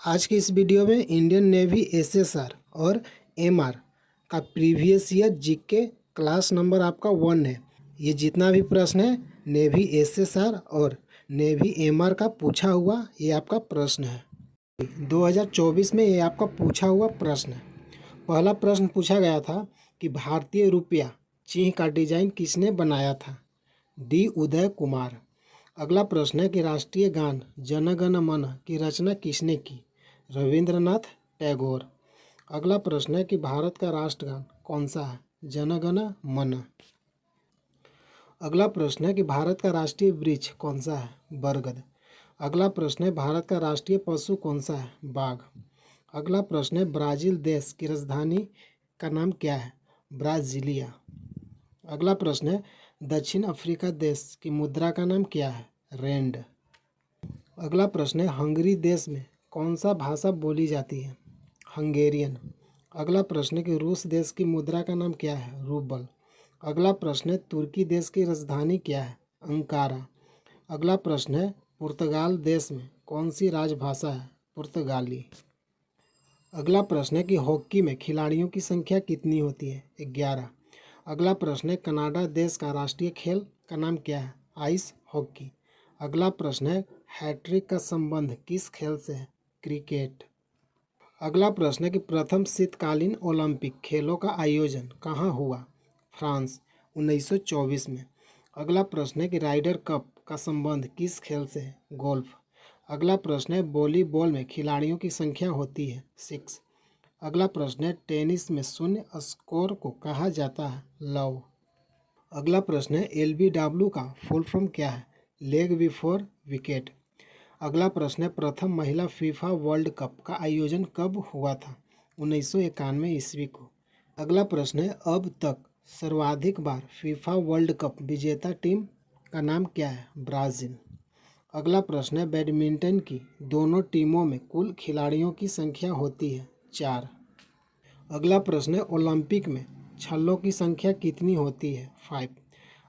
आज की इस वीडियो में इंडियन नेवी एसएसआर और एमआर का previous year GK class number आपका 1 है। ये जितना भी प्रश्न है नेवी एसएसआर और नेवी एमआर का पूछा हुआ ये आपका प्रश्न है। 2024 में ये आपका पूछा हुआ प्रश्न है। पहला प्रश्न पूछा गया था कि भारतीय रुपया चिन्ह का डिजाइन किसने बनाया था? डी उदय कुमार। अगला प्रश्न है कि राष्ट्रीय गान जन गण मन की रचना किसने की? रविंद्रनाथ टैगोर। अगला प्रश्न है कि भारत का राष्ट्रगान कौन सा है? जन गण मन। अगला प्रश्न है कि भारत का राष्ट्रीय वृक्ष कौन सा है? बरगद। अगला प्रश्न है भारत का राष्ट्रीय पशु कौन सा है? बाघ। अगला प्रश्न है ब्राज़ील देश की राजधानी का नाम क्या है? ब्राज़ीलिया। अगला प्रश्न है दक्षिण अफ्रीका देश की मुद्रा का नाम क्या है? रैंड। अगला प्रश्न है हंगरी देश में कौन सा भाषा बोली जाती है? हंगेरियन। अगला प्रश्न है कि रूस देश की मुद्रा का नाम क्या है? रूबल। अगला प्रश्न है तुर्की देश की राजधानी क्या है? अंकारा। अगला प्रश्न है पुर्तगाल देश में कौन सी राजभाषा है? पुर्तगाली। अगला प्रश्न है कि हॉकी में खिलाड़ियों की संख्या कितनी होती है? 11। अगला प्रश्न है कनाडा देश का राष्ट्रीय खेल का नाम क्या है? Ice hockey. अगला प्रश्न है हैट्रिक का संबंध किस खेल से है? क्रिकेट। अगला प्रश्न है कि प्रथम शीतकालीन ओलंपिक खेलों का आयोजन कहाँ हुआ? फ्रांस 1924 में। अगला प्रश्न है कि राइडर कप का संबंध किस खेल से है? गोल्फ। अगला प्रश्न है वॉलीबॉल में खिलाड़ियों की संख्या होती है 6। अगला प्रश्न है टेनिस में शून्य स्कोर को कहा जाता है? लव। अगला प्रश्न है एलबीडब्ल्यू का फुल फॉर्म क्या है? Leg before wicket. अगला प्रश्न है प्रथम महिला फीफा वर्ल्ड कप का आयोजन कब हुआ था? 1991 ईस्वी को। अगला प्रश्न है अब तक सर्वाधिक बार फीफा वर्ल्ड कप विजेता टीम का नाम क्या है? ब्राज़ील। अगला प्रश्न है बैडमिंटन की दोनों टीमों में कुल खिलाड़ियों की संख्या होती है 4। अगला प्रश्न है ओलंपिक में छल्लों की संख्या कितनी होती है? 5।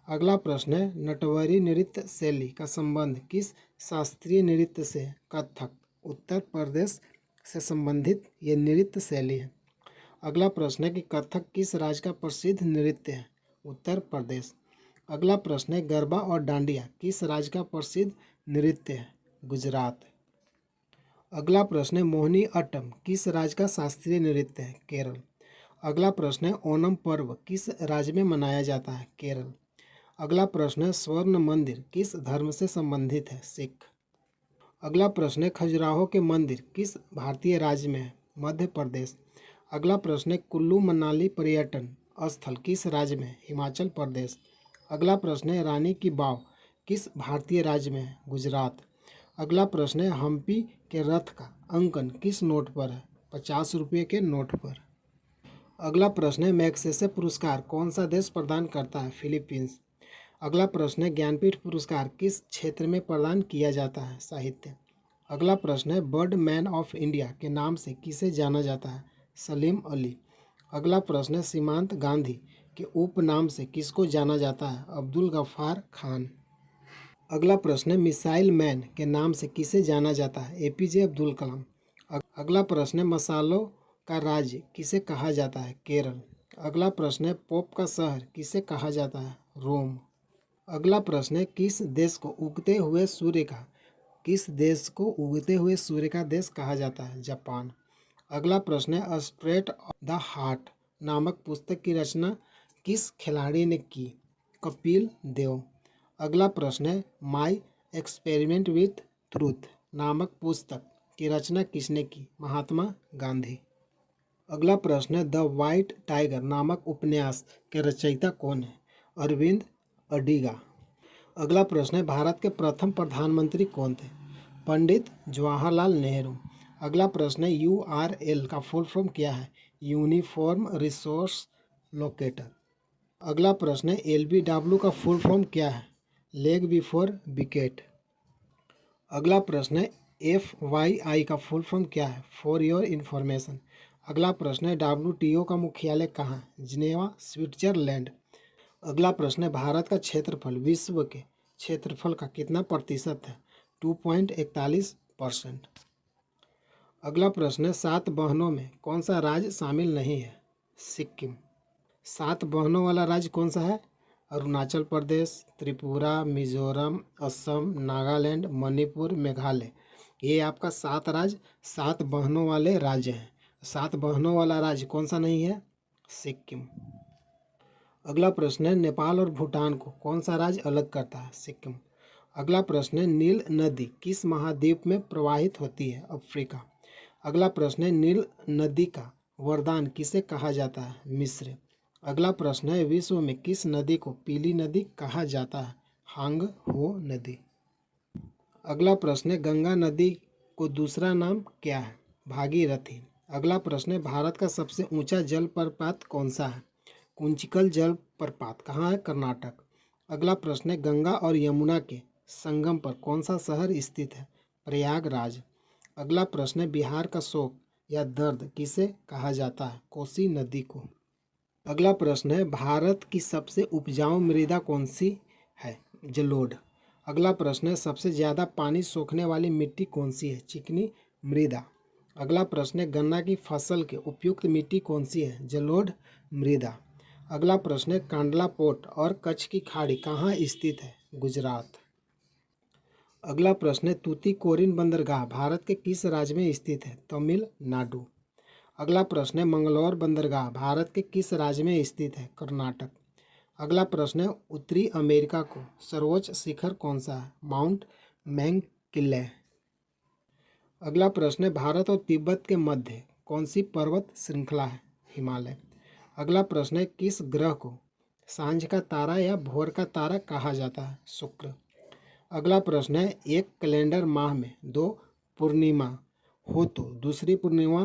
अगला प्रश्न है नटवरी नृत्य शैली का संबंध किस शास्त्रीय नृत्य से है? कथक। उत्तर प्रदेश से संबंधित ये नृत्य शैली है। अगला प्रश्न है कि कथक किस राज्य का प्रसिद्ध नृत्य है? उत्तर प्रदेश। अगला प्रश्न है गरबा और डांडिया किस राज्य का प्रसिद्ध नृत्य है? गुजरात। अगला प्रश्न है मोहिनी अट्टम किस राज्य का शास्त्रीय नृत्य है? केरल। अगला प्रश्न है ओणम पर्व किस राज्य में मनाया जाता है? केरल। अगला प्रश्न है स्वर्ण मंदिर किस धर्म से संबंधित है? सिख। अगला प्रश्न है खजुराहो के मंदिर किस भारतीय राज्य में है? मध्य प्रदेश। अगला प्रश्न है कुल्लू मनाली पर्यटन स्थल किस राज्य में है? हिमाचल प्रदेश। अगला प्रश्न है रानी की वाव किस भारतीय राज्य में है? गुजरात। अगला प्रश्न है हम्पी के रथ का अंकन किस नोट पर है? 50 रुपये के नोट पर। अगला प्रश्न है मैग्सेसे पुरस्कार कौन सा देश प्रदान करता है? फिलीपींस। अगला प्रश्न है ज्ञानपीठ पुरस्कार किस क्षेत्र में प्रदान किया जाता है? साहित्य। अगला प्रश्न है बर्ड मैन ऑफ इंडिया के नाम से किसे जाना जाता है? सलीम अली। अगला प्रश्न है सीमांत गांधी के उपनाम से किसको जाना जाता है? अब्दुल गफ्फार खान। अगला प्रश्न है मिसाइल मैन के नाम से किसे जाना जाता है? एपीजे अब्दुल कलाम। अगला प्रश्न है मसालों का राज्य किसे कहा जाता है? केरल। अगला प्रश्न है पोप का शहर किसे कहा जाता है? रोम। अगला प्रश्न है किस देश को उगते हुए सूर्य का देश कहा जाता है? जापान। अगला प्रश्न है स्ट्रेट ऑफ द हार्ट नामक पुस्तक की रचना किस खिलाड़ी ने की? कपिल देव। अगला प्रश्न है माई एक्सपेरिमेंट विथ ट्रूथ नामक पुस्तक की रचना किसने की? महात्मा गांधी। अगला प्रश्न है द वाइट टाइगर नामक उपन्यास के रचयिता कौन है? अरविंद अडिगा। अगला प्रश्न है भारत के प्रथम प्रधानमंत्री कौन थे? पंडित जवाहरलाल नेहरू। अगला प्रश्न है यूआरएल का फुल फॉर्म क्या है? Uniform resource locator. अगला प्रश्न है एलबीडब्ल्यू का फुल फॉर्म क्या है? Leg before wicket. अगला प्रश्न है एफवाईआई का फुल फॉर्म क्या है? For your information. अगला प्रश्न है डब्ल्यूटीओ का मुख्यालय कहाँ है? Geneva Switzerland. अगला प्रश्न है भारत का क्षेत्रफल विश्व के क्षेत्रफल का कितना प्रतिशत है? 2.41%। अगला प्रश्न है 7 बहनों में कौन सा राज्य शामिल नहीं है? सिक्किम। 7 बहनों वाला राज्य कौन सा है? अरुणाचल प्रदेश, त्रिपुरा, मिजोरम, असम, नागालैंड, मणिपुर, मेघालय। ये आपका 7 राज्य 7 बहनों वाले राज्य हैं। 7 बहनों वाला राज्य कौन सा नहीं है? सिक्किम। अगला प्रश्न है नेपाल और भूटान को कौन सा राज्य अलग करता है? सिक्किम। अगला प्रश्न है नील नदी किस महाद्वीप में प्रवाहित होती है? अफ्रीका। अगला प्रश्न है नील नदी का वरदान किसे कहा जाता है? मिस्र। अगला प्रश्न है विश्व में किस नदी को पीली नदी कहा जाता है? हांग हो नदी। अगला प्रश्न है गंगा नदी को दूसरा नाम क्या है? भागीरथी। अगला प्रश्न है भारत का सबसे ऊंचा जलप्रपात कौन सा है? कुंचिकल जलप्रपात कहाँ है? कर्नाटक। अगला प्रश्न है गंगा और यमुना के संगम पर कौन सा शहर स्थित है? प्रयागराज। अगला प्रश्न है बिहार का शोक या दर्द किसे कहा जाता है? कोसी नदी को। अगला प्रश्न है भारत की सबसे उपजाऊ मृदा कौन सी है? जलोढ़। अगला प्रश्न है सबसे ज़्यादा पानी सोखने वाली मिट्टी कौन सी है? चिकनी मृदा। अगला प्रश्न है गन्ना की फसल के उपयुक्त मिट्टी कौन सी है? जलोढ़ मृदा। अगला प्रश्न है कांडला पोर्ट और कच्छ की खाड़ी कहाँ स्थित है? गुजरात। अगला प्रश्न है तूतीकोरिन बंदरगाह भारत के किस राज्य में स्थित है? तमिलनाडु। अगला प्रश्न है मंगलौर बंदरगाह भारत के किस राज्य में स्थित है? कर्नाटक। अगला प्रश्न है उत्तरी अमेरिका को सर्वोच्च शिखर कौन सा है? Mount McKinley. अगला प्रश्न है भारत और तिब्बत के मध्य कौन सी पर्वत श्रृंखला है? हिमालय। अगला प्रश्न है किस ग्रह को सांझ का तारा या भोर का तारा कहा जाता है? शुक्र। अगला प्रश्न है एक कैलेंडर माह में 2 पूर्णिमा हो तो दूसरी पूर्णिमा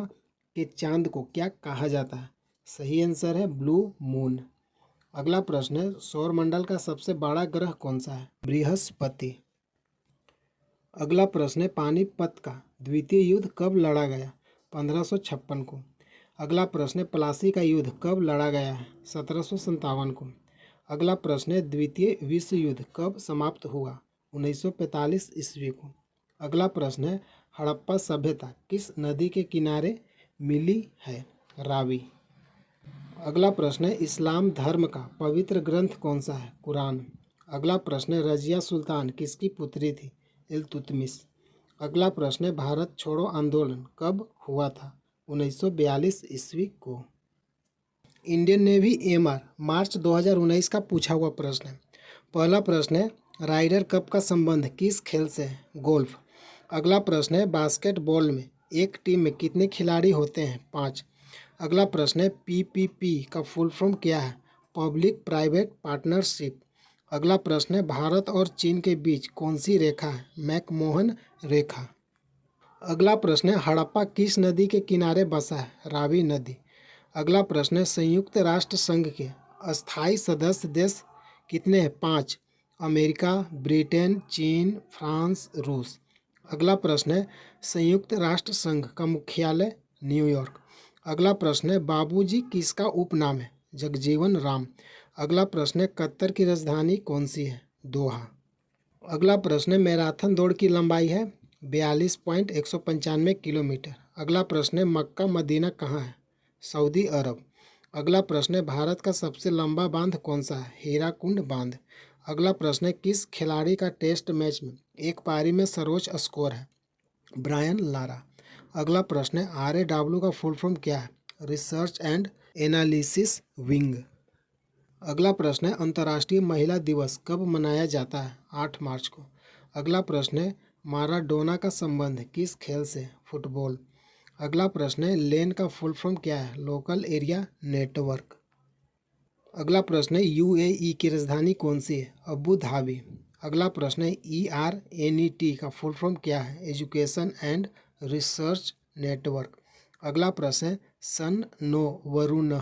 के चांद को क्या कहा जाता है? सही आंसर है ब्लू मून। अगला प्रश्न है सौरमंडल का सबसे बड़ा ग्रह कौन सा है? बृहस्पति। अगला प्रश्न है पानीपत का द्वितीय युद्ध कब लड़ा गया? 1556 को। अगला प्रश्न है प्लासी का युद्ध कब लड़ा गया है? 1757 को। अगला प्रश्न है द्वितीय विश्व युद्ध कब समाप्त हुआ? 1945 ईस्वी को। अगला प्रश्न है हड़प्पा सभ्यता किस नदी के किनारे मिली है? रावी। अगला प्रश्न है इस्लाम धर्म का पवित्र ग्रंथ कौन सा है? कुरान। अगला प्रश्न है रजिया सुल्तान किसकी पुत्री थी? इल्तुतमिश। अगला प्रश्न है भारत छोड़ो आंदोलन कब हुआ था? 1942 ईस्वी को। इंडियन नेवी एमआर मार्च 2019 का पूछा हुआ प्रश्न है। पहला प्रश्न है राइडर कप का संबंध किस खेल से है? गोल्फ। अगला प्रश्न है बास्केटबॉल में एक टीम में कितने खिलाड़ी होते हैं? 5। अगला प्रश्न है पीपीपी का फुल फॉर्म क्या है? Public private partnership. अगला प्रश्न है भारत और चीन के बीच कौन सी रेखा है? मैकमोहन रेखा। अगला प्रश्न है हड़प्पा किस नदी के किनारे बसा है? रावी नदी। अगला प्रश्न है संयुक्त राष्ट्र संघ के अस्थायी सदस्य देश कितने हैं? 5। अमेरिका, ब्रिटेन, चीन, फ्रांस, रूस। अगला प्रश्न है संयुक्त राष्ट्र संघ का मुख्यालय न्यूयॉर्क। अगला प्रश्न है बाबूजी किसका उपनाम है? जगजीवन राम। अगला प्रश्न है कतर की राजधानी कौन सी है? दोहा। अगला प्रश्न है मैराथन दौड़ की लंबाई है 42.195 किलोमीटर। अगला प्रश्न है मक्का मदीना कहाँ है? सऊदी अरब। अगला प्रश्न है भारत का सबसे लंबा बांध कौन सा है? हीराकुंड बांध। अगला प्रश्न है किस खिलाड़ी का टेस्ट मैच में एक पारी में सर्वोच्च स्कोर है? Brian Lara. अगला प्रश्न है RAW का फुल फॉर्म क्या है? Research and analysis wing. अगला प्रश्न है अंतर्राष्ट्रीय महिला दिवस कब मनाया जाता है? 8 मार्च को। अगला प्रश्न है माराडोना का संबंध किस खेल से? फुटबॉल। अगला प्रश्न है लेन का फुल फॉर्म क्या है? Local area network. अगला प्रश्न है UAE की राजधानी कौन सी है? Abu Dhabi. अगला प्रश्न है ERNET का फुल फॉर्म क्या है? Education and research network. अगला प्रश्न है सन नो वरुण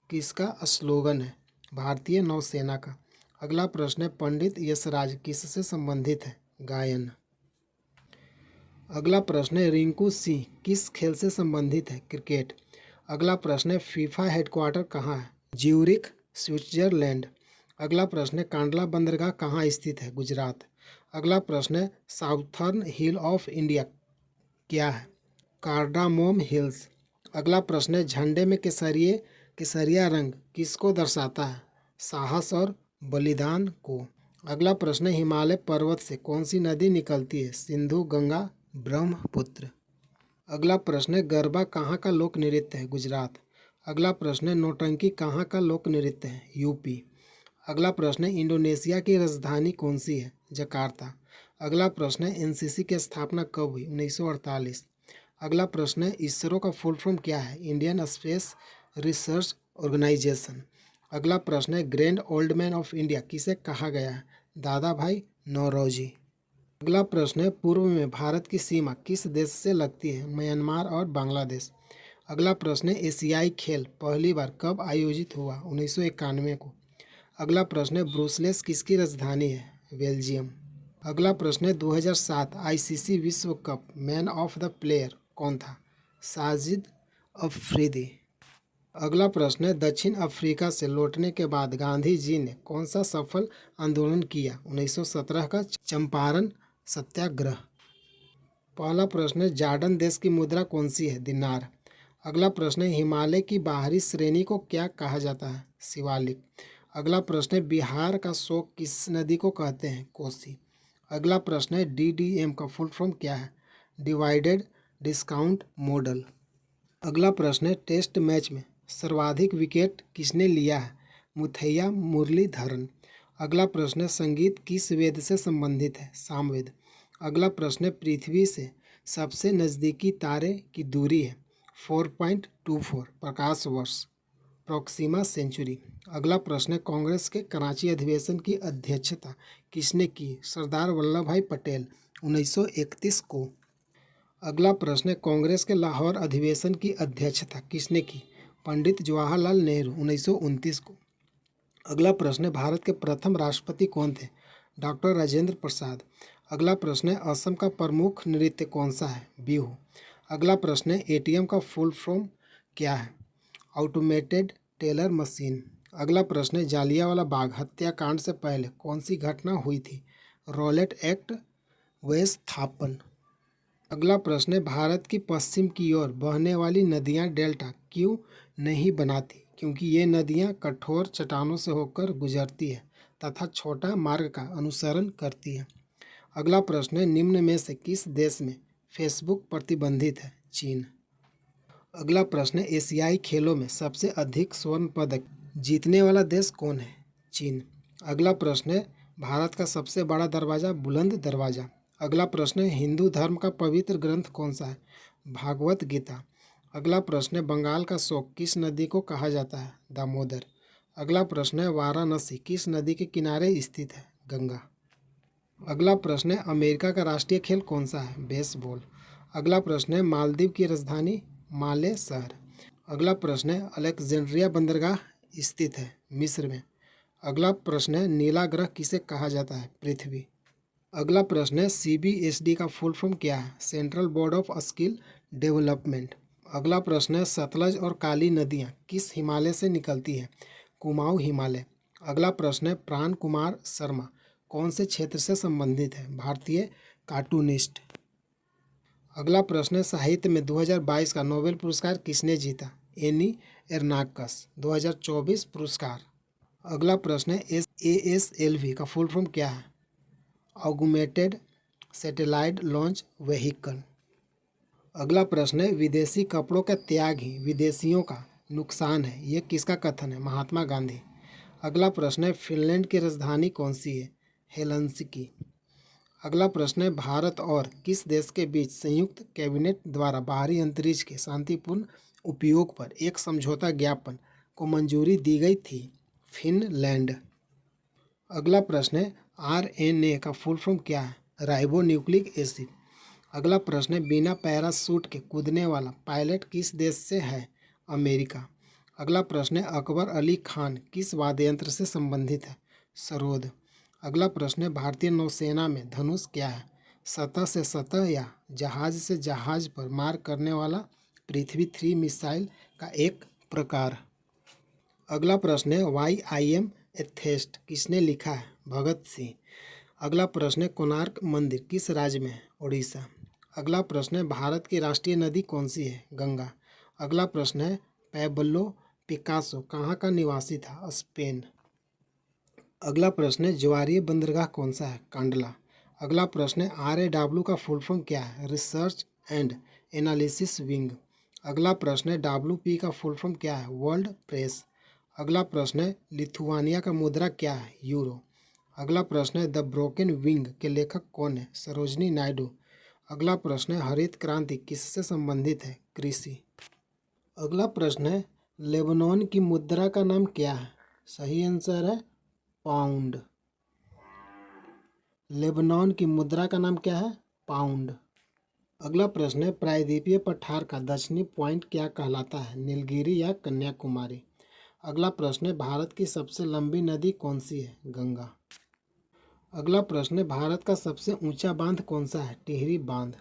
किसका स्लोगन है? भारतीय नौसेना का। अगला प्रश्न है पंडित यशराज किससे संबंधित है? गायन। अगला प्रश्न है रिंकू सिंह किस खेल से संबंधित है? क्रिकेट। अगला प्रश्न है फीफा हेडक्वार्टर कहाँ है? Zurich, Switzerland. अगला प्रश्न है कांडला बंदरगाह कहाँ स्थित है? गुजरात। अगला प्रश्न है साउथर्न हिल ऑफ इंडिया क्या है? कार्डामोम हिल्स। अगला प्रश्न है झंडे में केसरिया रंग किसको दर्शाता है? साहस और बलिदान को। अगला प्रश्न है हिमालय पर्वत से कौन सी नदी निकलती है? सिंधु, गंगा, ब्रह्मपुत्र। अगला प्रश्न है गरबा कहाँ का लोक नृत्य है? गुजरात। अगला प्रश्न है नौटंकी कहाँ का लोक नृत्य है? यूपी। अगला प्रश्न है इंडोनेशिया की राजधानी कौन सी है? जकार्ता। अगला प्रश्न है एनसीसी की स्थापना कब हुई? 1948। अगला प्रश्न है इसरो का फुल फॉर्म क्या है? Indian space research organisation. अगला प्रश्न है grand old man of India किसे कहा गया है? दादा भाई नौरोजी। अगला प्रश्न है पूर्व में भारत की सीमा किस देश से लगती है? म्यांमार और बांग्लादेश। अगला प्रश्न है एशियाई खेल पहली बार कब आयोजित हुआ? 1991 को। अगला प्रश्न है ब्रुसेल्स किसकी राजधानी है? बेल्जियम। अगला प्रश्न है 2007 आईसीसी विश्व cup man of the player कौन था? साजिद अफरीदी। अगला प्रश्न है दक्षिण अफ्रीका से लौटने के बाद गांधी जी ने कौन सा सफल आंदोलन किया? 1917 का चंपारण सत्याग्रह। पहला प्रश्न है जार्डन देश की मुद्रा कौन सी है? दिनार। अगला प्रश्न है हिमालय की बाहरी श्रेणी को क्या कहा जाता है? शिवालिक। अगला प्रश्न है बिहार का शोक किस नदी को कहते हैं? कोसी। अगला प्रश्न है डीडीएम का फुल फॉर्म क्या है? Divided discount model. अगला प्रश्न है टेस्ट मैच में सर्वाधिक विकेट किसने लिया है? मुथैया मुरलीधरन। अगला प्रश्न है संगीत किस वेद से संबंधित है? सामवेद। अगला प्रश्न है पृथ्वी से सबसे नज़दीकी तारे की दूरी है? 4.24 प्रकाश वर्ष प्रोक्सिमा सेंचुरी। अगला प्रश्न है कांग्रेस के कराची अधिवेशन की अध्यक्षता किसने की? सरदार वल्लभ भाई पटेल 1931 को। अगला प्रश्न है कांग्रेस के लाहौर अधिवेशन की अध्यक्षता किसने की? पंडित जवाहरलाल नेहरू 1929 को। अगला प्रश्न है भारत के प्रथम राष्ट्रपति कौन थे? डॉक्टर राजेंद्र प्रसाद। अगला प्रश्न है असम का प्रमुख नृत्य कौन सा है? बिहू। अगला प्रश्न है एटीएम का फुल फॉर्म क्या है? Automated teller machine. अगला प्रश्न है जालियांवाला बाग हत्याकांड से पहले कौन सी घटना हुई थी? रॉलेट एक्ट विस्थापन। अगला प्रश्न है भारत की पश्चिम की ओर बहने वाली नदियां डेल्टा क्यों नहीं बनाती? क्योंकि ये नदियां कठोर चट्टानों से होकर गुजरती है तथा छोटा मार्ग का अनुसरण करती है। अगला प्रश्न है निम्न में से किस देश में फेसबुक प्रतिबंधित है? चीन। अगला प्रश्न है एशियाई खेलों में सबसे अधिक स्वर्ण पदक जीतने वाला देश कौन है? चीन। अगला प्रश्न है भारत का सबसे बड़ा दरवाज़ा बुलंद दरवाज़ा। अगला प्रश्न है हिंदू धर्म का पवित्र ग्रंथ कौन सा है? भागवत गीता। अगला प्रश्न है बंगाल का शोक किस नदी को कहा जाता है? दामोदर। अगला प्रश्न है वाराणसी किस नदी के किनारे स्थित है? गंगा। अगला प्रश्न है अमेरिका का राष्ट्रीय खेल कौन सा है? बेसबॉल। अगला प्रश्न है मालदीव की राजधानी माले शहर। अगला प्रश्न है अलेक्जेंड्रिया बंदरगाह स्थित है मिस्र में। अगला प्रश्न है नीला ग्रह किसे कहा जाता है? पृथ्वी। अगला प्रश्न है सीबीएसडी का फुल फॉर्म क्या है? Central board of skill development. अगला प्रश्न है सतलज और काली नदियाँ किस हिमालय से निकलती है? कुमाऊँ हिमालय। अगला प्रश्न है प्राण कुमार शर्मा कौन से क्षेत्र से संबंधित है? भारतीय कार्टूनिस्ट। अगला प्रश्न है साहित्य में 2022 का नोबेल पुरस्कार किसने जीता? एनी एर्नाकस 2024 पुरस्कार। अगला प्रश्न है ASLV का फुल फॉर्म क्या है? Augmented satellite launch vehicle. अगला प्रश्न है विदेशी कपड़ों का त्याग ही विदेशियों का नुकसान है, ये किसका कथन है? महात्मा गांधी। अगला प्रश्न है फिनलैंड की राजधानी कौन सी है? हेलसिंकी। अगला प्रश्न है भारत और किस देश के बीच संयुक्त कैबिनेट द्वारा बाहरी अंतरिक्ष के शांतिपूर्ण उपयोग पर एक समझौता ज्ञापन को मंजूरी दी गई थी? फिनलैंड। अगला प्रश्न है RNA का फुल फॉर्म क्या है? Ribo nucleic acid. अगला प्रश्न है बिना पैराशूट के कूदने वाला पायलट किस देश से है? अमेरिका। अगला प्रश्न है अकबर अली खान किस वाद्ययंत्र से संबंधित है? सरोद। अगला प्रश्न है भारतीय नौसेना में धनुष क्या है? सतह से सतह या जहाज से जहाज पर मार करने वाला पृथ्वी 3 मिसाइल का एक प्रकार। अगला प्रश्न है YIM एथेस्ट किसने लिखा है? भगत सिंह। अगला प्रश्न है कोणार्क मंदिर किस राज्य में है? उड़ीसा। अगला प्रश्न है भारत की राष्ट्रीय नदी कौन सी है? गंगा। अगला प्रश्न है पैब्लो पिकासो कहाँ का निवासी था? स्पेन। अगला प्रश्न है ज्वारीय बंदरगाह कौन सा है? कांडला। अगला प्रश्न है RAW का फुल फॉर्म क्या है? Research and analysis wing. अगला प्रश्न है WP का फुल फॉर्म क्या है? World press. अगला प्रश्न है लिथुआनिया का मुद्रा क्या है? यूरो। अगला प्रश्न है द ब्रोकन विंग के लेखक कौन है? सरोजनी नायडू। अगला प्रश्न है हरित क्रांति किससे संबंधित है? कृषि। अगला प्रश्न है लेबनान की मुद्रा का नाम क्या है? सही आंसर है पाउंड। लेबनान की मुद्रा का नाम क्या है? पाउंड। अगला प्रश्न है प्रायद्वीपीय पठार का दक्षिणी पॉइंट क्या कहलाता है? नीलगिरी या कन्याकुमारी। अगला प्रश्न है भारत की सबसे लंबी नदी कौन सी है? गंगा। अगला प्रश्न है भारत का सबसे ऊंचा बांध कौन सा है? टिहरी बांध।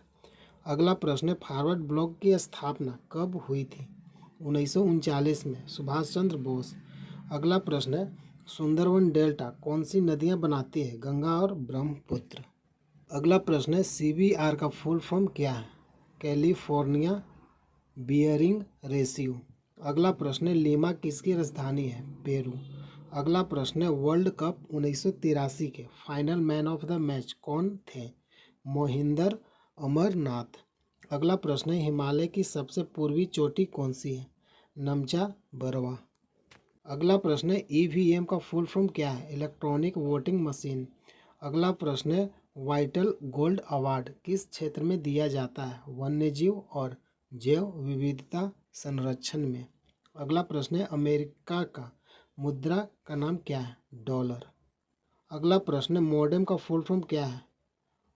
अगला प्रश्न है फॉरवर्ड ब्लॉक की स्थापना कब हुई थी? 1939 में, सुभाष चंद्र बोस। अगला प्रश्न है सुंदरवन डेल्टा कौन सी नदियां बनाती है? गंगा और ब्रह्मपुत्र। अगला प्रश्न है CBR का फुल फॉर्म क्या है? California bearing ratio. अगला प्रश्न है लीमा किसकी राजधानी है? पेरू। अगला प्रश्न है वर्ल्ड कप 1983 के final man of the match कौन थे? मोहिंदर अमरनाथ। अगला प्रश्न है हिमालय की सबसे पूर्वी चोटी कौन सी है? नमचा बरवा। अगला प्रश्न है EVM का फुल फॉर्म क्या है? Electronic voting machine. अगला प्रश्न है वाइटल गोल्ड अवार्ड किस क्षेत्र में दिया जाता है? वन्यजीव और जैव विविधता संरक्षण में। अगला प्रश्न है अमेरिका का मुद्रा का नाम क्या है? डॉलर। अगला प्रश्न है मॉडेम का फुल फॉर्म क्या है?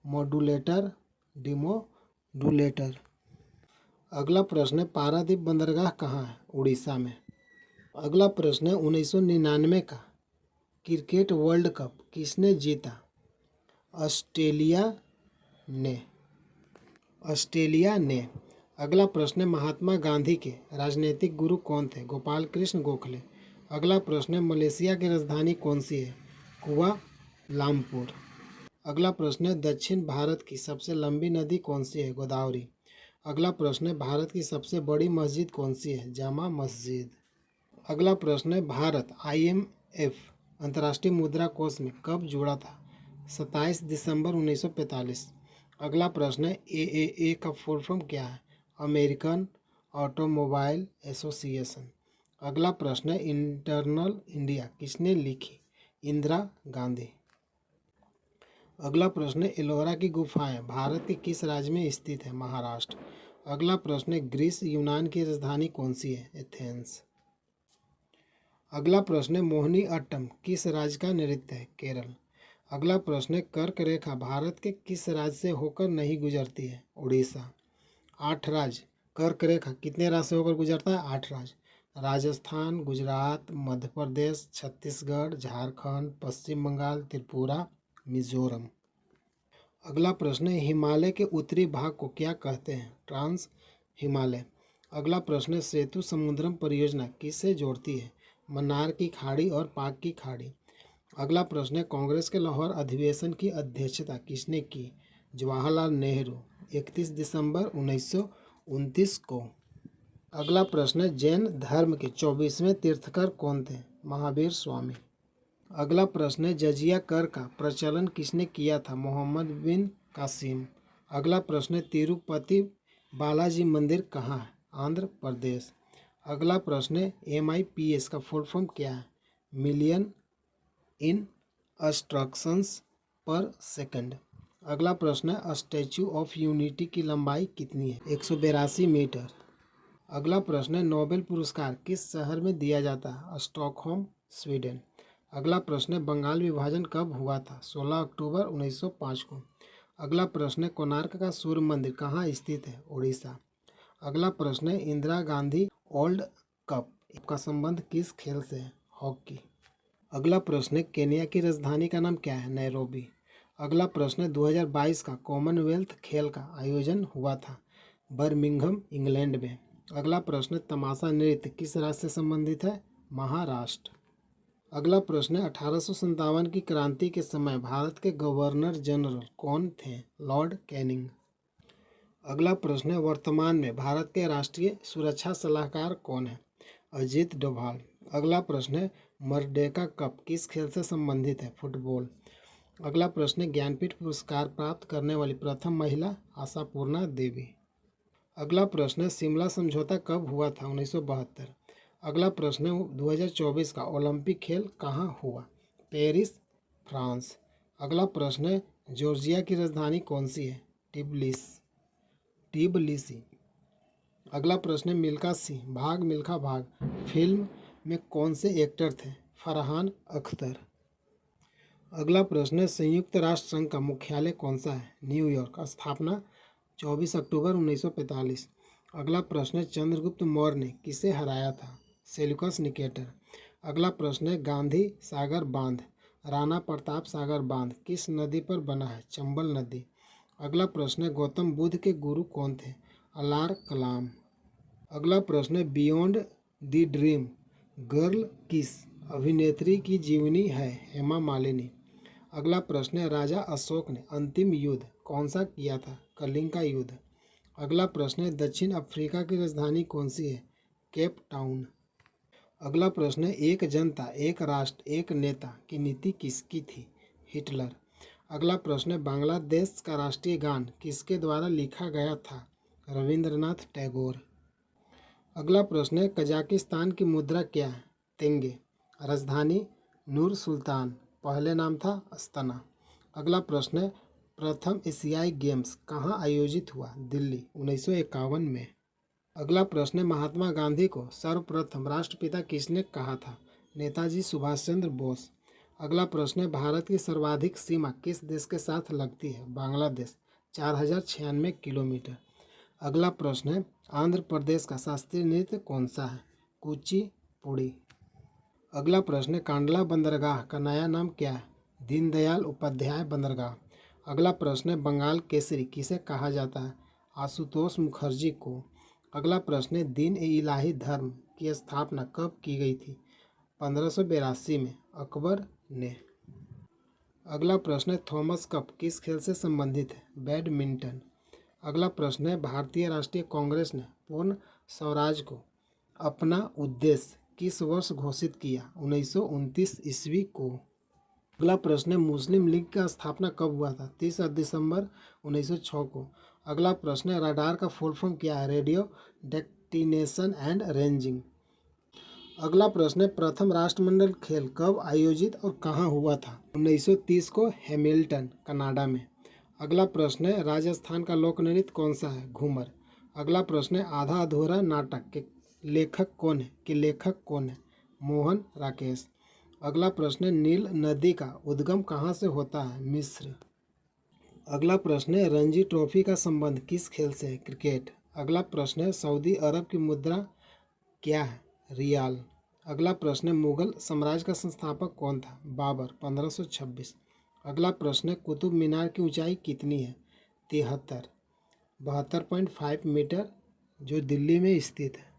Modulator demodulator. अगला प्रश्न है पारादीप बंदरगाह कहाँ है? उड़ीसा में। अगला प्रश्न है 1999 का क्रिकेट वर्ल्ड कप किसने जीता? ऑस्ट्रेलिया ने। अगला प्रश्न है महात्मा गांधी के राजनीतिक गुरु कौन थे? गोपाल कृष्ण गोखले। अगला प्रश्न है मलेशिया की राजधानी कौन सी है? कुआलालंपुर। अगला प्रश्न है दक्षिण भारत की सबसे लंबी नदी कौन सी है? गोदावरी। अगला प्रश्न है भारत की सबसे बड़ी मस्जिद कौन सी है? जामा मस्जिद। अगला प्रश्न है भारत IMF अंतर्राष्ट्रीय मुद्रा कोष में कब जुड़ा था? 27 दिसंबर 1945। अगला प्रश्न है AAA का फुल फॉर्म क्या है? American automobile association. अगला प्रश्न है इंटरनल इंडिया किसने लिखी? इंदिरा गांधी। अगला प्रश्न है एलोरा की गुफाएं भारत के किस राज्य में स्थित है? महाराष्ट्र। अगला प्रश्न है ग्रीस यूनान की राजधानी कौन सी है? एथेंस। अगला प्रश्न है मोहिनी अट्टम किस राज्य का नृत्य है? केरल। अगला प्रश्न है कर्क रेखा भारत के किस राज्य से होकर नहीं गुजरती है? उड़ीसा। 8 राज्य कर्क रेखा कितने राज्य से होकर गुजरता है? 8 राज्य। राजस्थान, गुजरात, मध्य प्रदेश, छत्तीसगढ़, झारखंड, पश्चिम बंगाल, त्रिपुरा, मिजोरम। अगला प्रश्न है हिमालय के उत्तरी भाग को क्या कहते हैं? ट्रांस हिमालय। अगला प्रश्न है सेतु समुद्रम परियोजना किससे जोड़ती है? मन्नार की खाड़ी और पाक की खाड़ी। अगला प्रश्न है कांग्रेस के लाहौर अधिवेशन की अध्यक्षता किसने की? जवाहरलाल नेहरू 31 दिसंबर 1929 को। अगला प्रश्न है जैन धर्म के 24वें तीर्थकर कौन थे? महावीर स्वामी। अगला प्रश्न है जजिया कर का प्रचलन किसने किया था? मोहम्मद बिन कासिम। अगला प्रश्न है तिरुपति बालाजी मंदिर कहाँ है? आंध्र प्रदेश। अगला प्रश्न है MIPS का फुल फॉर्म क्या है? मिलियन इंस्ट्रक्शंस पर सेकंड। अगला प्रश्न है स्टैचू ऑफ यूनिटी की लंबाई कितनी है? 182 मीटर। अगला प्रश्न है नोबेल पुरस्कार किस शहर में दिया जाता है? Stockholm, Sweden. अगला प्रश्न है बंगाल विभाजन कब हुआ था? 16 अक्टूबर 1905 को। अगला प्रश्न है कोणार्क का सूर्य मंदिर कहाँ स्थित है? उड़ीसा। अगला प्रश्न है इंदिरा गांधी ओल्ड कप का संबंध किस खेल से है? हॉकी। अगला प्रश्न है केन्या की राजधानी का नाम क्या है? नैरोबी। अगला प्रश्न है 2022 का कॉमनवेल्थ खेल का आयोजन हुआ था बर्मिंघम, इंग्लैंड में। अगला प्रश्न तमाशा नृत्य किस राज्य से संबंधित है? महाराष्ट्र। अगला प्रश्न है 1857 की क्रांति के समय भारत के गवर्नर जनरल कौन थे? Lord Canning. अगला प्रश्न है, वर्तमान में भारत के राष्ट्रीय सुरक्षा सलाहकार कौन है? अजीत डोभाल। अगला प्रश्न है, मर्डेका कप किस खेल से संबंधित है? फुटबॉल। अगला प्रश्न है, ज्ञानपीठ पुरस्कार प्राप्त करने वाली प्रथम महिला? आशापूर्णा देवी। अगला प्रश्न है, शिमला समझौता कब हुआ था? 1972। अगला प्रश्न है, 2024 का ओलंपिक खेल कहाँ हुआ? Paris, France. अगला प्रश्न है, जॉर्जिया की राजधानी कौन सी है? टिबलिसी। अगला प्रश्न है, मिल्खा सिंह भाग मिल्खा भाग फिल्म में कौन से एक्टर थे? फरहान अख्तर। अगला प्रश्न है, संयुक्त राष्ट्र संघ का मुख्यालय कौन सा है? न्यूयॉर्क। स्थापना 24 अक्टूबर 1945। अगला प्रश्न है, चंद्रगुप्त मौर्य ने किसे हराया था? Seleucus Nicator. अगला प्रश्न है, गांधी सागर बांध, राणा प्रताप सागर बांध किस नदी पर बना है? चंबल नदी। अगला प्रश्न है, गौतम बुद्ध के गुरु कौन थे? अलार कलाम। अगला प्रश्न है, बियॉन्ड द ड्रीम गर्ल किस अभिनेत्री की जीवनी है? हेमा मालिनी। अगला प्रश्न है, राजा अशोक ने अंतिम युद्ध कौन सा किया था? कलिंग का युद्ध। अगला प्रश्न है, दक्षिण अफ्रीका की राजधानी कौन सी है? Cape Town. अगला प्रश्न है, एक जनता एक राष्ट्र एक नेता की नीति किसकी थी? हिटलर। अगला प्रश्न है, बांग्लादेश का राष्ट्रीय गान किसके द्वारा लिखा गया था? रविंद्रनाथ टैगोर। अगला प्रश्न है, कजाकिस्तान की मुद्रा क्या है? तेंगे। राजधानी नूर सुल्तान, पहले नाम था अस्ताना। अगला प्रश्न है, प्रथम एशियाई गेम्स कहाँ आयोजित हुआ? दिल्ली, 1951 में। अगला प्रश्न है, महात्मा गांधी को सर्वप्रथम राष्ट्रपिता किसने कहा था? नेताजी सुभाष चंद्र बोस। अगला प्रश्न है, भारत की सर्वाधिक सीमा किस देश के साथ लगती है? बांग्लादेश, 4096 किलोमीटर। अगला प्रश्न है, आंध्र प्रदेश का शास्त्रीय नृत्य कौन सा है? कुचिपुड़ी। अगला प्रश्न है, कांडला बंदरगाह का नया नाम क्या है? दीनदयाल उपाध्याय बंदरगाह। अगला प्रश्न है, बंगाल केसरी किसे कहा जाता है? आशुतोष मुखर्जी को। अगला प्रश्न है, दीन ए इलाही धर्म की स्थापना कब की गई थी? 1582 में, अकबर ने। अगला प्रश्न है, थॉमस कप किस खेल से संबंधित है? बैडमिंटन। अगला प्रश्न है, भारतीय राष्ट्रीय कांग्रेस ने पूर्ण स्वराज को अपना उद्देश्य किस वर्ष घोषित किया? 1929 ईस्वी को। अगला प्रश्न है, मुस्लिम लीग का स्थापना कब हुआ था? 30 दिसंबर 1906 को। अगला प्रश्न है, रडार का फुल फॉर्म क्या है? Radio destination and ranging. अगला प्रश्न है, प्रथम राष्ट्रमंडल खेल कब आयोजित और कहाँ हुआ था? 1930 को, हैमिल्टन, कनाडा में। अगला प्रश्न है, राजस्थान का लोक नृत्य कौन सा है? घूमर। अगला प्रश्न है, आधा अधूरा नाटक के लेखक कौन है? मोहन राकेश। अगला प्रश्न है, नील नदी का उद्गम कहाँ से होता है? मिस्र। अगला प्रश्न है, रणजी ट्रॉफी का संबंध किस खेल से है? क्रिकेट। अगला प्रश्न है, सऊदी अरब की मुद्रा क्या है? रियाल। अगला प्रश्न है, मुगल साम्राज्य का संस्थापक कौन था? बाबर, 1526। अगला प्रश्न है, कुतुब मीनार की ऊंचाई कितनी है? 72.5 मीटर, जो दिल्ली में स्थित है।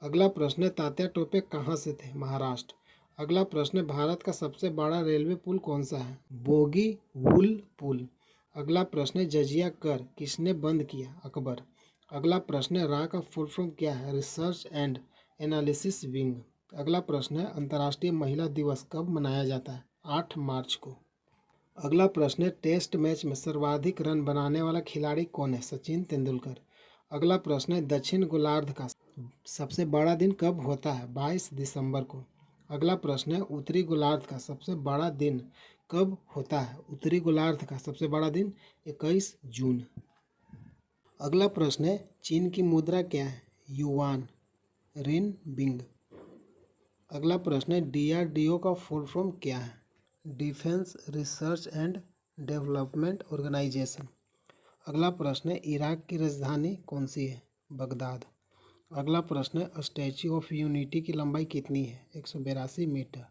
अगला प्रश्न है, तात्या टोपे कहाँ से थे? महाराष्ट्र। अगला प्रश्न है, भारत का सबसे बड़ा रेलवे पुल कौन सा है? बोगी वुल पुल। अगला प्रश्न है, जजिया कर किसने बंद किया? अकबर। अगला प्रश्न है, रा का फुल फॉर्म क्या है? Research and analysis wing. अगला प्रश्न है, अंतर्राष्ट्रीय महिला दिवस कब मनाया जाता है? 8 मार्च को। अगला प्रश्न है, टेस्ट मैच में सर्वाधिक रन बनाने वाला खिलाड़ी कौन है? सचिन तेंदुलकर। अगला प्रश्न है, दक्षिण गोलार्ध का सबसे बड़ा दिन कब होता है? 22 दिसंबर को। अगला प्रश्न है, उत्तरी गोलार्ध का सबसे बड़ा दिन कब होता है? उत्तरी गोलार्ध का सबसे बड़ा दिन 21 जून। अगला प्रश्न है, चीन की मुद्रा क्या है? युआन, रिन बिंग। अगला प्रश्न है, डीआरडीओ का फुल फॉर्म क्या है? Defence research and development organisation. अगला प्रश्न है, इराक की राजधानी कौन सी है? बगदाद। अगला प्रश्न है, स्टैच्यू ऑफ यूनिटी की लंबाई कितनी है? 182 मीटर।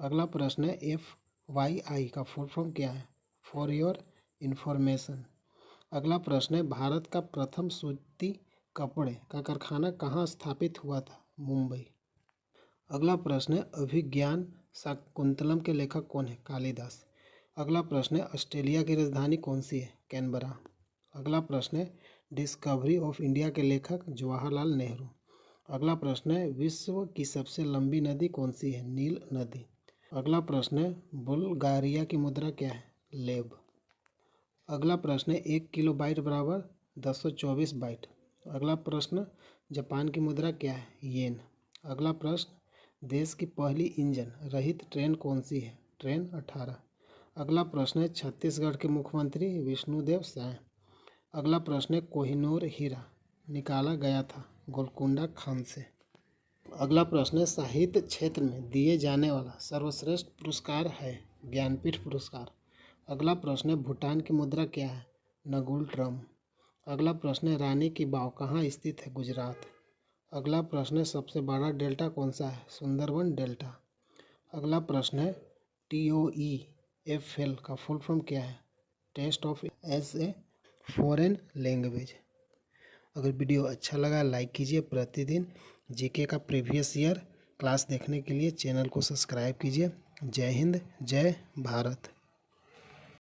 अगला प्रश्न है, FYI का फुल फॉर्म क्या है? For your information. अगला प्रश्न है, भारत का प्रथम सूती कपड़े का कारखाना कहाँ स्थापित हुआ था? मुंबई। अगला प्रश्न है, अभिज्ञान शाकुंतलम के लेखक कौन है? कालिदास। अगला प्रश्न है, ऑस्ट्रेलिया की राजधानी कौन सी है? कैनबरा। अगला प्रश्न है डिस्कवरी ऑफ इंडिया के लेखक जवाहरलाल नेहरू। अगला प्रश्न है विश्व की सबसे लंबी नदी कौन सी है? नील नदी। अगला प्रश्न है बुल्गारिया की मुद्रा क्या है? लेब। अगला प्रश्न है 1 किलो बराबर 1024 बाइट। अगला प्रश्न जापान की मुद्रा क्या है? येन। अगला प्रश्न देश की पहली इंजन रहित ट्रेन कौन सी है? ट्रेन 18। अगला प्रश्न है छत्तीसगढ़ के मुख्यमंत्री विष्णुदेव साय। अगला प्रश्न है कोहिनूर हीरा निकाला गया था? गोलकुंडा खान से। अगला प्रश्न है साहित्य क्षेत्र में दिए जाने वाला सर्वश्रेष्ठ पुरस्कार है? ज्ञानपीठ पुरस्कार। अगला प्रश्न है भूटान की मुद्रा क्या है? नगुल ट्रम। अगला प्रश्न है रानी की वाव कहाँ स्थित है? गुजरात। अगला प्रश्न है सबसे बड़ा डेल्टा कौन सा है? सुंदरबन डेल्टा। अगला प्रश्न है TOEFL का फुल फॉर्म क्या है? Test of as a foreign language. अगर वीडियो अच्छा लगा लाइक कीजिए। प्रतिदिन जीके का प्रीवियस ईयर क्लास देखने के लिए चैनल को सब्सक्राइब कीजिए। जय हिंद, जय भारत।